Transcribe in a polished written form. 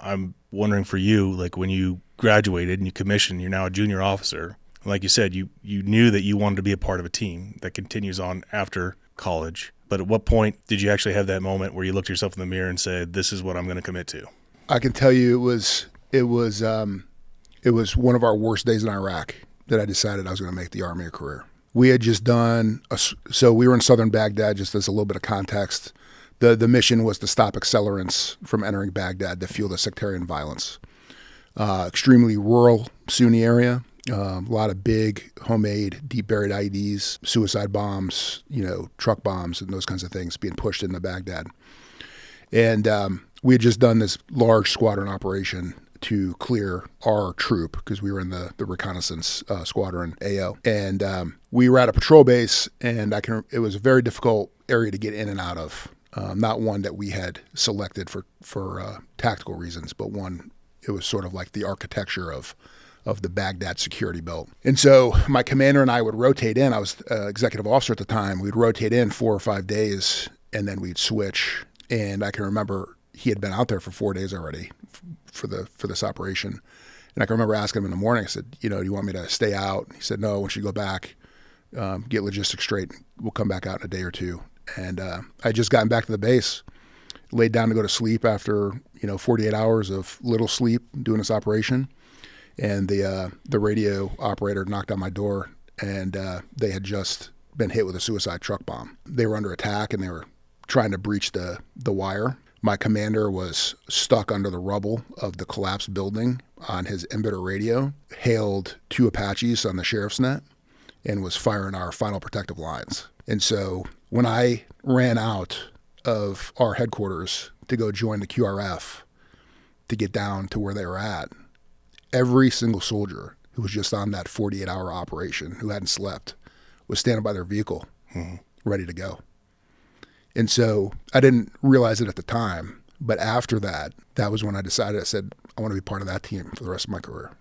I'm wondering for you, like when you graduated and you commissioned, you're now a junior officer. Like you said, you knew that you wanted to be a part of a team that continues on after college. But at what point did you actually have that moment where you looked yourself in the mirror and said, "This is what I'm going to commit to"? I can tell you it was one of our worst days in Iraq that I decided I was going to make the Army a career. We had just done so we were in southern Baghdad. Just as a little bit of context, the mission was to stop accelerants from entering Baghdad to fuel the sectarian violence. Extremely rural Sunni area. A lot of big homemade deep buried IEDs, suicide bombs, truck bombs, and those kinds of things being pushed into Baghdad. And we had just done this large squadron operation to clear our troop because we were in the reconnaissance squadron AO. And we were at a patrol base, and it was a very difficult area to get in and out of. Not one that we had selected for tactical reasons, but one, it was sort of like the architecture of the Baghdad security belt. And so my commander and I would rotate in. I was executive officer at the time. We'd rotate in 4 or 5 days, and then we'd switch. And I can remember he had been out there for 4 days already for this operation. And I can remember asking him in the morning, I said, do you want me to stay out? He said, no, once you go back, get logistics straight, we'll come back out in a day or two. And I had just gotten back to the base, laid down to go to sleep after 48 hours of little sleep doing this operation. And the radio operator knocked on my door, and they had just been hit with a suicide truck bomb. They were under attack, and they were trying to breach the wire. My commander was stuck under the rubble of the collapsed building on his embedder radio, hailed 2 Apaches on the sheriff's net, and was firing our final protective lines. And so when I ran out of our headquarters to go join the QRF to get down to where they were at, every single soldier who was just on that 48-hour operation, who hadn't slept, was standing by their vehicle, ready to go. And so I didn't realize it at the time, but after that was when I decided, I said, I want to be part of that team for the rest of my career.